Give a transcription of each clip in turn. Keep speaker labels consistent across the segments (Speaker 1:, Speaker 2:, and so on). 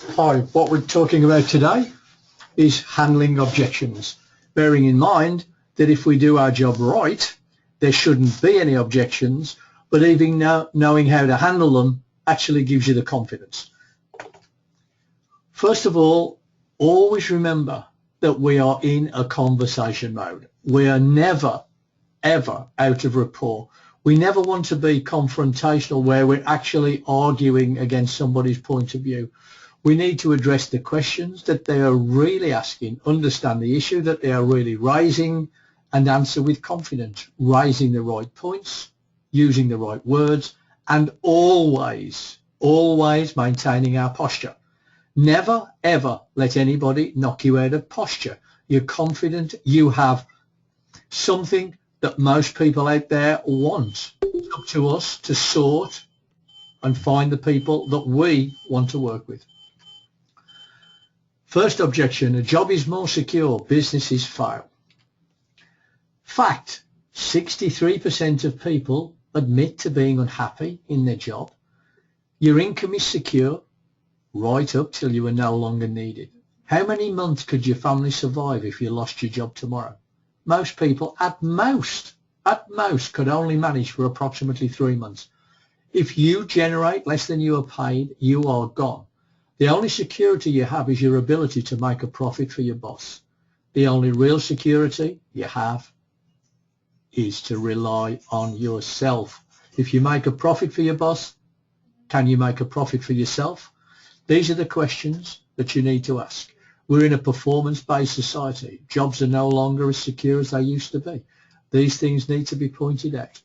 Speaker 1: Hi, what we're talking about today is handling objections, bearing in mind that if we do our job right, there shouldn't be any objections, but even knowing how to handle them actually gives you the confidence. First of all, always remember that we are in a conversation mode. We are never, ever out of rapport. We never want to be confrontational where we're actually arguing against somebody's point of view. We need to address the questions that they are really asking, understand the issue that they are really raising, and answer with confidence, raising the right points, using the right words, and always maintaining our posture. Never, ever let anybody knock you out of posture. You're confident, you have something that most people out there want. It's up to us to sort and find the people that we want to work with. First objection, a job is more secure, businesses fail. Fact, 63% of people admit to being unhappy in their job. Your income is secure right up till you are no longer needed. How many months could your family survive if you lost your job tomorrow? Most people at most could only manage for approximately 3 months. If you generate less than you are paid, you are gone. The only security you have is your ability to make a profit for your boss. The only real security you have is to rely on yourself. If you make a profit for your boss, can you make a profit for yourself? These are the questions that you need to ask. We're in a performance-based society. Jobs are no longer as secure as they used to be. These things need to be pointed out.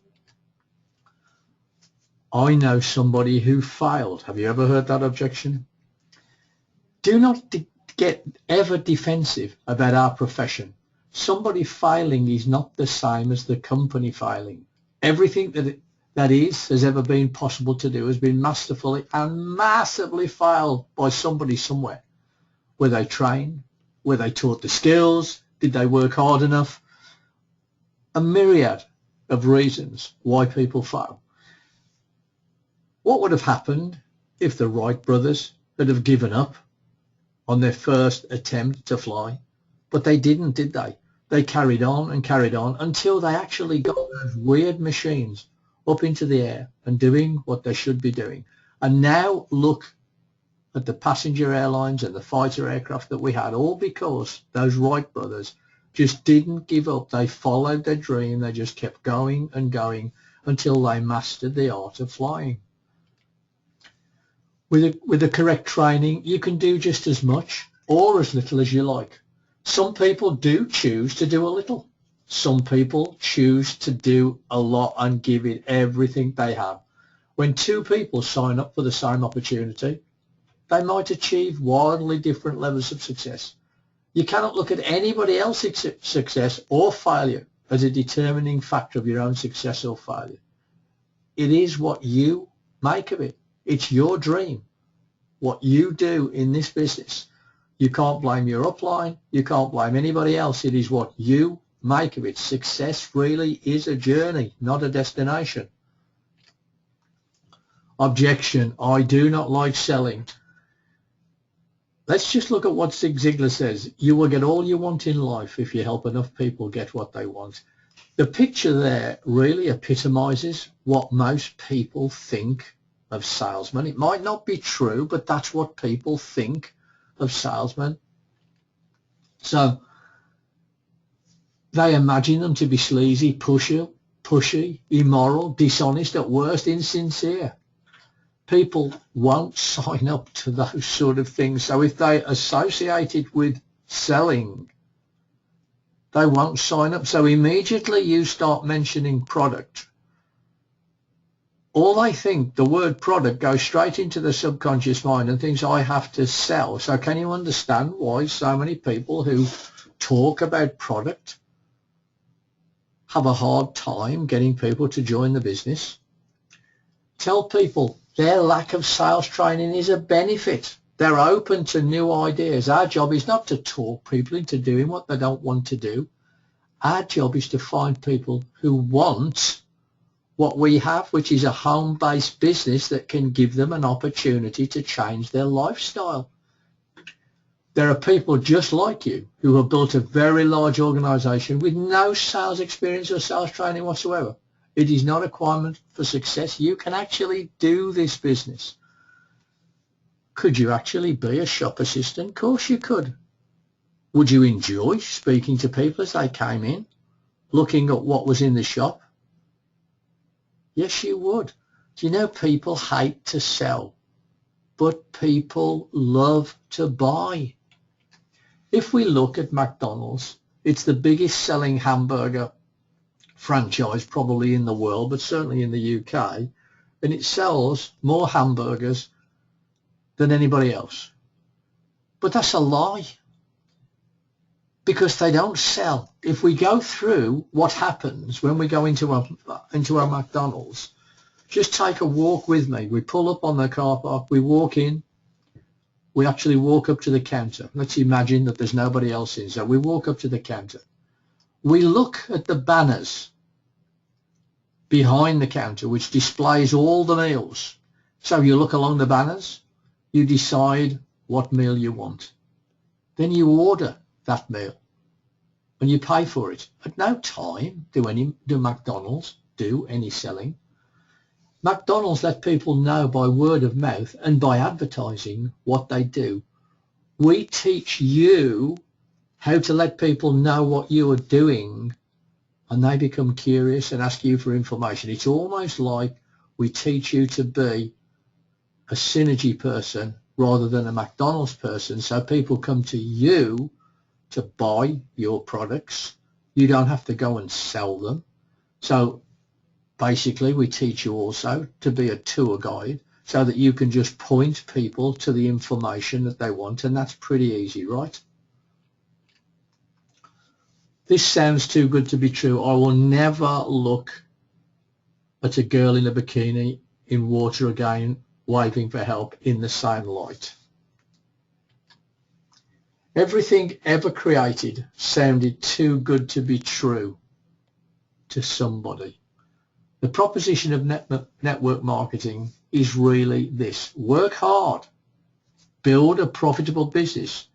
Speaker 1: I know somebody who failed. Have you ever heard that objection? Do not get ever defensive about our profession. Somebody failing is not the same as the company failing. Everything that has ever been possible to do has been masterfully and massively failed by somebody somewhere. Were they trained? Were they taught the skills? Did they work hard enough? A myriad of reasons why people fail. What would have happened if the Wright brothers had have given up on their first attempt to fly? But they didn't, did they? They carried on until they actually got those weird machines up into the air and doing what they should be doing. And now look at the passenger airlines and the fighter aircraft that we had, all because those Wright brothers just didn't give up. They followed their dream. They just kept going and going until they mastered the art of flying. With the correct training, you can do just as much or as little as you like. Some people do choose to do a little. Some people choose to do a lot and give it everything they have. When two people sign up for the same opportunity, they might achieve wildly different levels of success. You cannot look at anybody else's success or failure as a determining factor of your own success or failure. It is what you make of it. It's your dream, what you do in this business. You can't blame your upline. You can't blame anybody else. It is what you make of it. Success really is a journey, not a destination. Objection, I do not like selling. Let's just look at what Zig Ziglar says. You will get all you want in life if you help enough people get what they want. The picture there really epitomizes what most people think of salesmen. It might not be true, but that's what people think of salesmen. So they imagine them to be sleazy, pushy, immoral, dishonest, at worst insincere. People won't sign up to those sort of things. So if they associate it with selling, they won't sign up. So immediately you start mentioning product, all they think, the word product, goes straight into the subconscious mind and thinks, I have to sell. So can you understand why so many people who talk about product have a hard time getting people to join the business? Tell people their lack of sales training is a benefit. They're open to new ideas. Our job is not to talk people into doing what they don't want to do. Our job is to find people who want what we have, which is a home-based business that can give them an opportunity to change their lifestyle. There are people just like you who have built a very large organization with no sales experience or sales training whatsoever. It is not a requirement for success. You can actually do this business. Could you actually be a shop assistant? Of course you could. Would you enjoy speaking to people as they came in, looking at what was in the shop? Yes, you would. Do you know people hate to sell, but people love to buy? If we look at McDonald's, it's the biggest selling hamburger franchise probably in the world, but certainly in the UK, and it sells more hamburgers than anybody else. But that's a lie, because they don't sell. If we go through what happens when we go into our McDonald's, just take a walk with me. We pull up on the car park, we walk in, we actually walk up to the counter. Let's imagine that there's nobody else in. So we walk up to the counter. We look at the banners behind the counter, which displays all the meals. So you look along the banners, you decide what meal you want. Then you order that meal and you pay for it. At no time do McDonald's do any selling. McDonald's let people know by word of mouth and by advertising what they do. We teach you how to let people know what you are doing, and they become curious and ask you for information. It's almost like we teach you to be a synergy person rather than a McDonald's person, so people come to you to buy your products. You don't have to go and sell them. So basically, we teach you also to be a tour guide so that you can just point people to the information that they want, and that's pretty easy, right? This sounds too good to be true. I will never look at a girl in a bikini in water again, waving for help in the same light. Everything ever created sounded too good to be true to somebody. The proposition of network marketing is really this: work hard, build a profitable business,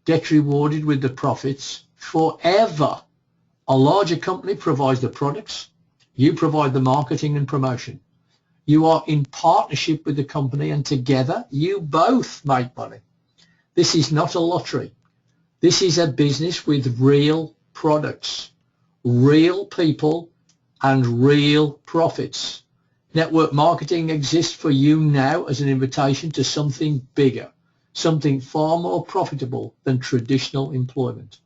Speaker 1: get rewarded with the profits forever. A larger company provides the products, you provide the marketing and promotion. You are in partnership with the company, and together you both make money. This is not a lottery. This is a business with real products, real people, and real profits. Network marketing exists for you now as an invitation to something bigger, something far more profitable than traditional employment.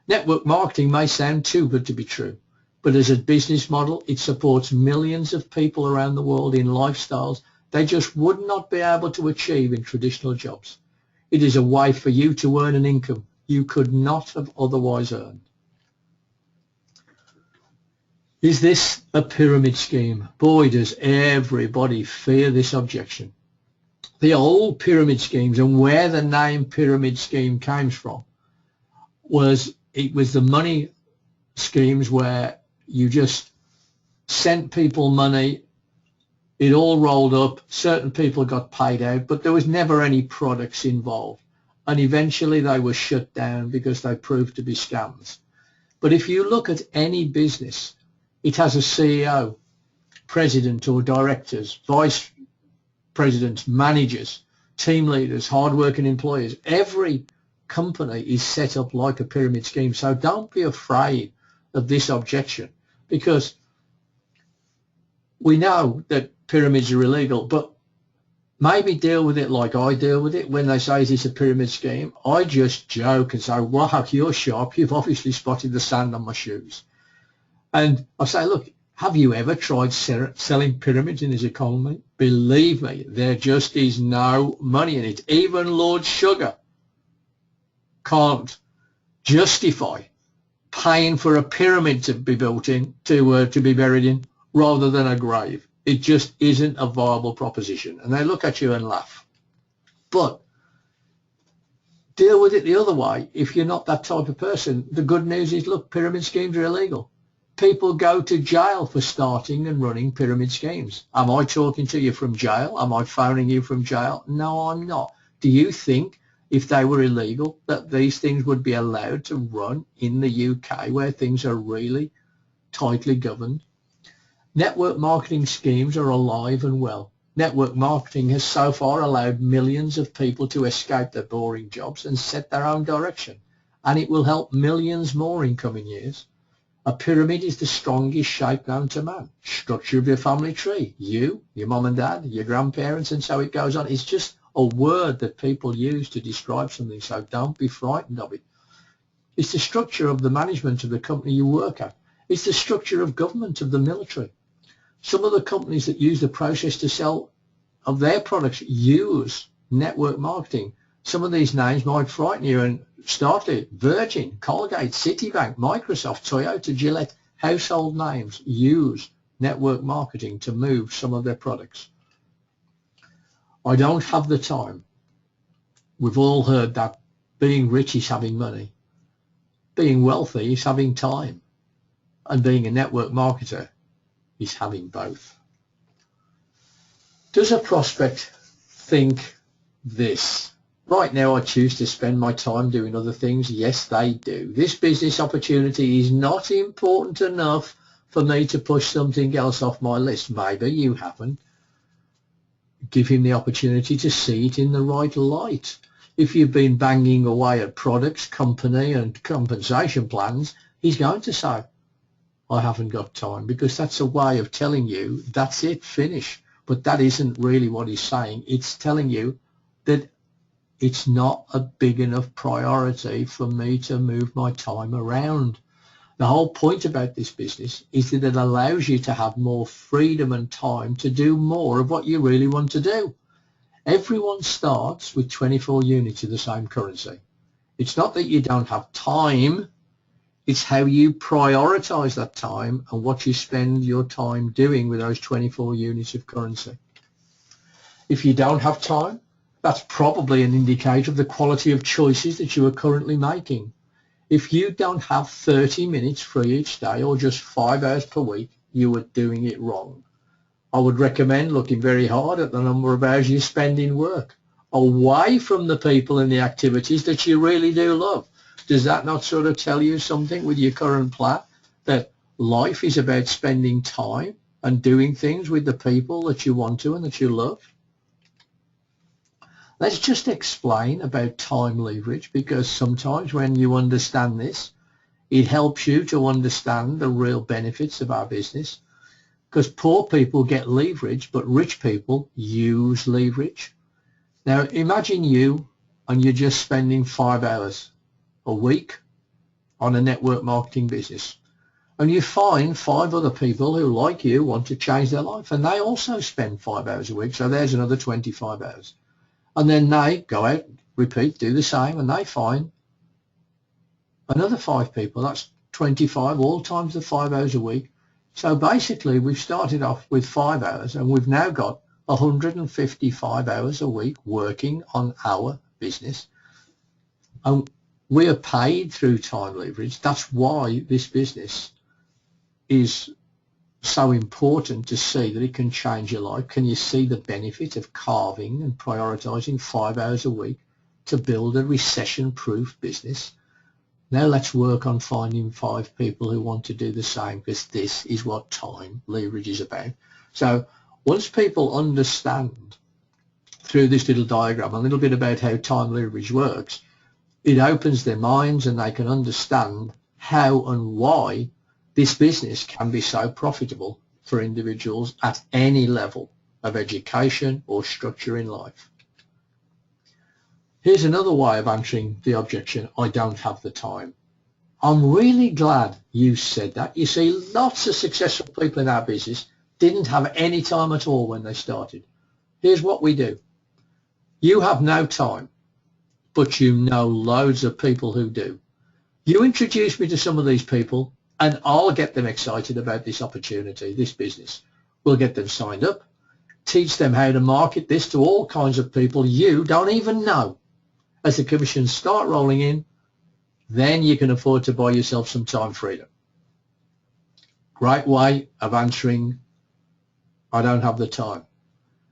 Speaker 1: Network marketing may sound too good to be true, but as a business model, it supports millions of people around the world in lifestyles they just would not be able to achieve in traditional jobs. It is a way for you to earn an income you could not have otherwise earned. Is this a pyramid scheme? Boy, does everybody fear this objection. The old pyramid schemes, and where the name pyramid scheme came from, was the money schemes where you just sent people money, it all rolled up, certain people got paid out, but there was never any products involved. And eventually they were shut down because they proved to be scams. But if you look at any business, it has a CEO, president or directors, vice presidents, managers, team leaders, hard-working employees. Every company is set up like a pyramid scheme. So don't be afraid of this objection, because we know that pyramids are illegal, but maybe deal with it like I deal with it. When they say, is this a pyramid scheme? I just joke and say, wow, you're sharp. You've obviously spotted the sand on my shoes. And I say, look, have you ever tried selling pyramids in this economy? Believe me, there just is no money in it. Even Lord Sugar can't justify paying for a pyramid to be built in, to be buried in, rather than a grave. It just isn't a viable proposition. And they look at you and laugh. But deal with it the other way if you're not that type of person. The good news is, look, pyramid schemes are illegal. People go to jail for starting and running pyramid schemes. Am I talking to you from jail? Am I phoning you from jail? No, I'm not. Do you think if they were illegal, that these things would be allowed to run in the UK where things are really tightly governed. Network marketing schemes are alive and well. Network marketing has so far allowed millions of people to escape their boring jobs and set their own direction, and it will help millions more in coming years. A pyramid is the strongest shape known to man. Structure of your family tree. You, your mum and dad, your grandparents, and so it goes on. It's just a word that people use to describe something, so don't be frightened of it. It's the structure of the management of the company you work at. It's the structure of government, of the military. Some of the companies that use the process to sell of their products use network marketing. Some of these names might frighten you and startle you. Virgin, Colgate, Citibank, Microsoft, Toyota, Gillette, household names use network marketing to move some of their products. I don't have the time. We've all heard that being rich is having money. Being wealthy is having time. And being a network marketer is having both. Does a prospect think this? Right now I choose to spend my time doing other things. Yes, they do. This business opportunity is not important enough for me to push something else off my list. Maybe you haven't. Give him the opportunity to see it in the right light. If you've been banging away at products, company and compensation plans, he's going to say, I haven't got time, because that's a way of telling you that's it, finish. But that isn't really what he's saying. It's telling you that it's not a big enough priority for me to move my time around. The whole point about this business is that it allows you to have more freedom and time to do more of what you really want to do. Everyone starts with 24 units of the same currency. It's not that you don't have time. It's how you prioritize that time and what you spend your time doing with those 24 units of currency. If you don't have time, that's probably an indicator of the quality of choices that you are currently making. If you don't have 30 minutes free each day or just 5 hours per week, you are doing it wrong. I would recommend looking very hard at the number of hours you spend in work, away from the people and the activities that you really do love. Does that not sort of tell you something with your current plan, that life is about spending time and doing things with the people that you want to and that you love? Let's just explain about time leverage, because sometimes when you understand this, it helps you to understand the real benefits of our business. Because poor people get leverage, but rich people use leverage. Now imagine you and you're just spending 5 hours a week on a network marketing business, and you find 5 other people who, like you, want to change their life, and they also spend 5 hours a week, so there's another 25 hours. And then they go out, repeat, do the same, and they find another 5 people. That's 25, all times the 5 hours a week. So basically we've started off with 5 hours, and we've now got 155 hours a week working on our business. And we are paid through time leverage. That's why this business is so important, to see that it can change your life. Can you see the benefit of carving and prioritizing 5 hours a week to build a recession-proof business? Now let's work on finding 5 people who want to do the same, because this is what time leverage is about. So once people understand through this little diagram a little bit about how time leverage works, it opens their minds and they can understand how and why this business can be so profitable for individuals at any level of education or structure in life. Here's another way of answering the objection, I don't have the time. I'm really glad you said that. You see, lots of successful people in our business didn't have any time at all when they started. Here's what we do. You have no time, but you know loads of people who do. You introduce me to some of these people and I'll get them excited about this opportunity, this business. We'll get them signed up, teach them how to market this to all kinds of people you don't even know. As the commissions start rolling in, then you can afford to buy yourself some time freedom. Great way of answering, I don't have the time.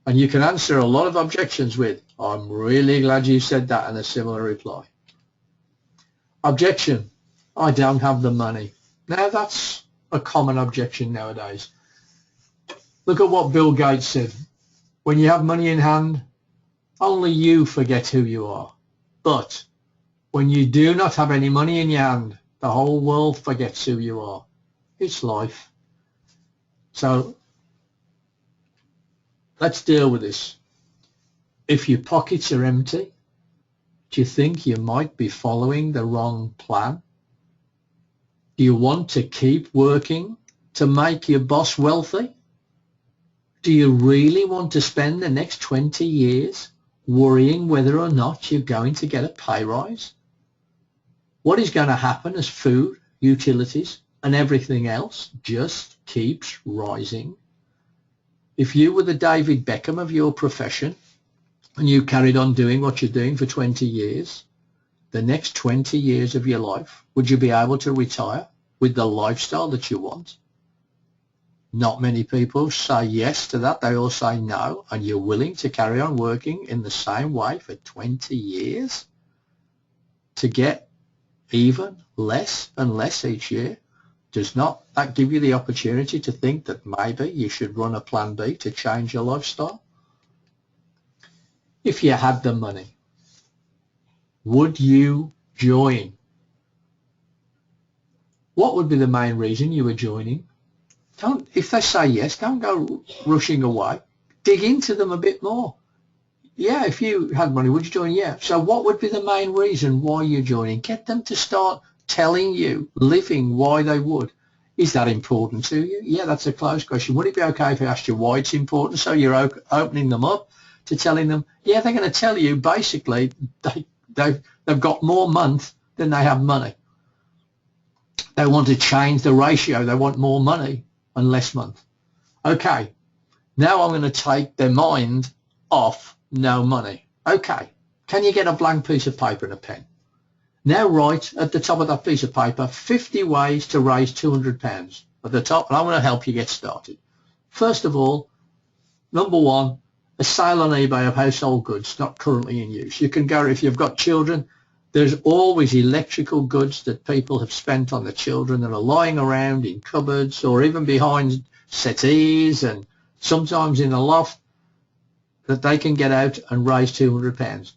Speaker 1: And you can answer a lot of objections with, I'm really glad you said that in a similar reply. Objection. I don't have the money. Now that's a common objection nowadays. Look at what Bill Gates said. When you have money in hand, only you forget who you are. But when you do not have any money in your hand, the whole world forgets who you are. It's life. So let's deal with this. If your pockets are empty, do you think you might be following the wrong plan? Do you want to keep working to make your boss wealthy? Do you really want to spend the next 20 years worrying whether or not you're going to get a pay rise? What is going to happen as food, utilities, and everything else just keeps rising? If you were the David Beckham of your profession and you carried on doing what you're doing for 20 years, the next 20 years of your life, would you be able to retire with the lifestyle that you want? Not many people say yes to that. They all say no. And you're willing to carry on working in the same way for 20 years to get even less and less each year? Does not that give you the opportunity to think that maybe you should run a plan B to change your lifestyle? If you had the money, would you join? What would be the main reason you were joining? If they say yes, don't go rushing away. Dig into them a bit more. Yeah, if you had money, would you join? Yeah. So what would be the main reason why you're joining? Get them to start telling you, living why they would. Is that important to you? Yeah, that's a closed question. Would it be okay if I asked you why it's important? So you're opening them up to telling them, yeah, they're going to tell you basically they've got more month than they have money. They want to change the ratio. They want more money and less month. Okay, now I'm going to take their mind off no money. Okay, can you get a blank piece of paper and a pen? Now write at the top of that piece of paper 50 ways to raise £200 at the top, and I'm going to help you get started. First of all, number one, a sale on eBay of household goods not currently in use. You can go, if you've got children, there's always electrical goods that people have spent on the children that are lying around in cupboards or even behind settees and sometimes in a loft that they can get out and raise £200.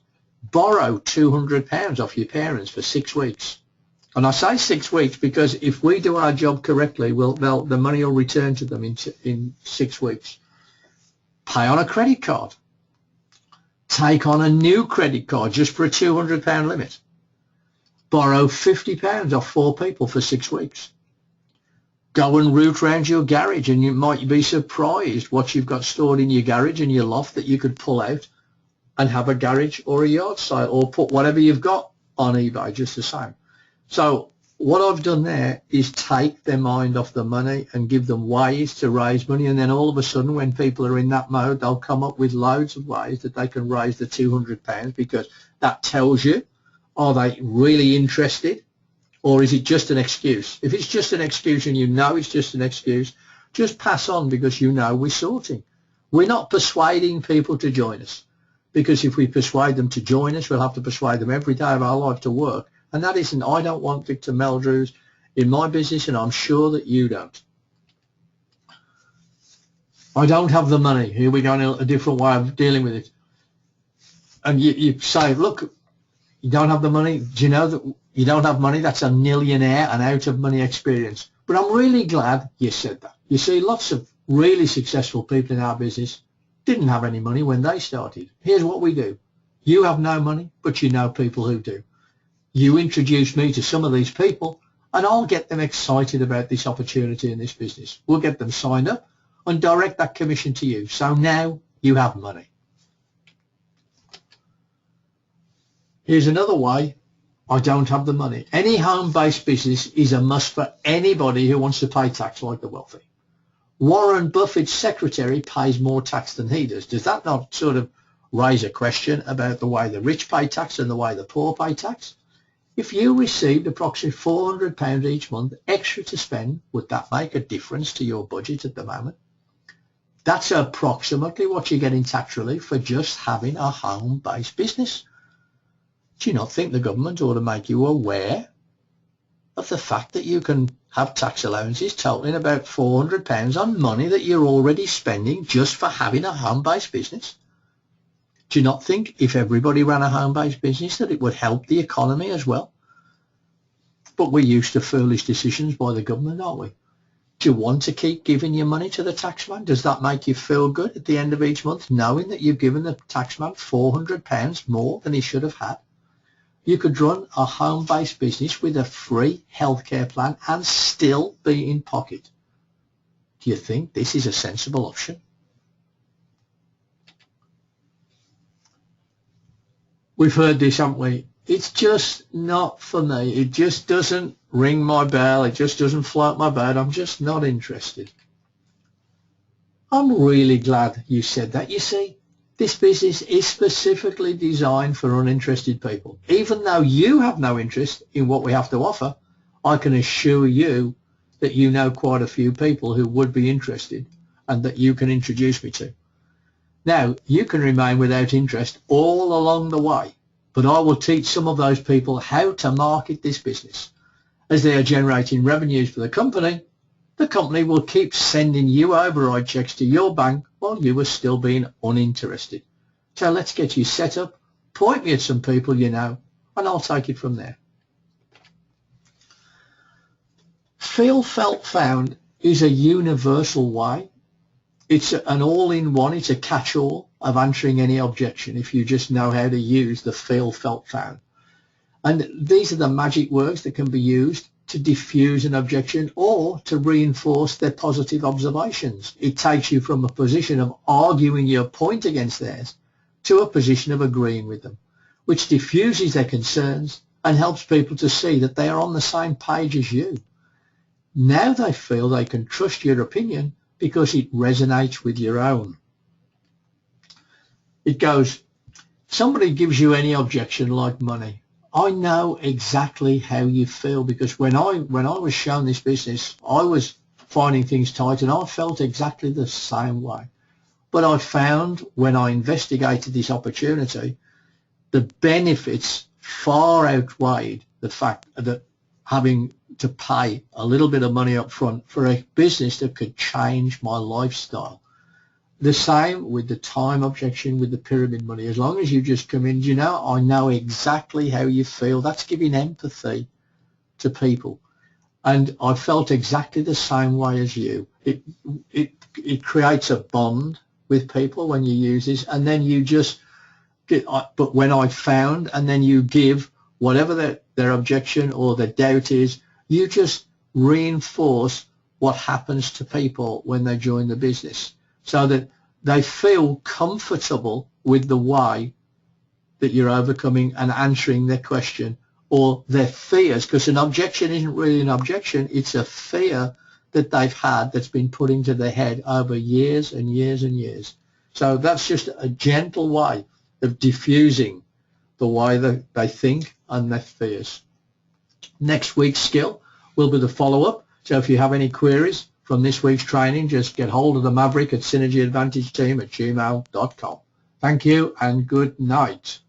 Speaker 1: Borrow £200 off your parents for 6 weeks. And I say 6 weeks because if we do our job correctly, the money will return to them in 6 weeks. Pay on a credit card. Take on a new credit card just for a £200 limit. Borrow £50 off 4 people for 6 weeks. Go and root around your garage, and you might be surprised what you've got stored in your garage and your loft that you could pull out and have a garage or a yard sale, or put whatever you've got on eBay just the same. So what I've done there is take their mind off the money and give them ways to raise money, and then all of a sudden when people are in that mode, they'll come up with loads of ways that they can raise the £200, because that tells you, are they really interested, or is it just an excuse? If it's just an excuse and you know it's just an excuse, just pass on, because you know we're sorting. We're not persuading people to join us, because if we persuade them to join us, we'll have to persuade them every day of our life to work. And that isn't, I don't want Victor Meldrews in my business, and I'm sure that you don't. I don't have the money. Here we go, a different way of dealing with it. And you say, look, you don't have the money. Do you know that you don't have money? That's a millionaire and out of money experience. But I'm really glad you said that. You see, lots of really successful people in our business didn't have any money when they started. Here's what we do. You have no money, but you know people who do. You introduce me to some of these people, and I'll get them excited about this opportunity in this business. We'll get them signed up and direct that commission to you. So now you have money. Here's another way. I don't have the money. Any home-based business is a must for anybody who wants to pay tax like the wealthy. Warren Buffett's secretary pays more tax than he does. Does that not sort of raise a question about the way the rich pay tax and the way the poor pay tax? If you received approximately £400 each month extra to spend, would that make a difference to your budget at the moment? That's approximately what you get in tax relief for just having a home-based business. Do you not think the government ought to make you aware of the fact that you can have tax allowances totaling about £400 on money that you're already spending just for having a home-based business? Do you not think if everybody ran a home-based business that it would help the economy as well? But we're used to foolish decisions by the government, aren't we? Do you want to keep giving your money to the taxman? Does that make you feel good at the end of each month, knowing that you've given the taxman £400 more than he should have had? You could run a home-based business with a free healthcare plan and still be in pocket. Do you think this is a sensible option? We've heard this, haven't we? It's just not for me. It just doesn't ring my bell. It just doesn't float my boat. I'm just not interested. I'm really glad you said that. You see, this business is specifically designed for uninterested people. Even though you have no interest in what we have to offer, I can assure you that you know quite a few people who would be interested and that you can introduce me to. Now, you can remain without interest all along the way, but I will teach some of those people how to market this business. As they are generating revenues for the company will keep sending you override checks to your bank while you are still being uninterested. So let's get you set up, point me at some people you know, and I'll take it from there. Feel, felt, found is a universal way. It's an all-in-one, it's a catch-all of answering any objection if you just know how to use the feel, felt, found. And these are the magic words that can be used to diffuse an objection or to reinforce their positive observations. It takes you from a position of arguing your point against theirs to a position of agreeing with them, which diffuses their concerns and helps people to see that they are on the same page as you. Now they feel they can trust your opinion because it resonates with your own. It goes, somebody gives you any objection like money. I know exactly how you feel because when I was shown this business, I was finding things tight and I felt exactly the same way. But I found when I investigated this opportunity, the benefits far outweighed the fact that having to pay a little bit of money up front for a business that could change my lifestyle. The same with the time objection with the pyramid money. As long as you just come in, you know, I know exactly how you feel. That's giving empathy to people. And I felt exactly the same way as you. It creates a bond with people when you use this, and then you just get, but when I found, and then you give whatever their objection or their doubt is, you just reinforce what happens to people when they join the business so that they feel comfortable with the way that you're overcoming and answering their question or their fears, because an objection isn't really an objection, it's a fear that they've had that's been put into their head over years and years and years. So that's just a gentle way of diffusing the way that they think and their fears. Next week's skill will be the follow-up. So if you have any queries from this week's training, just get hold of the Maverick at synergyadvantageteam@gmail.com. Thank you and good night.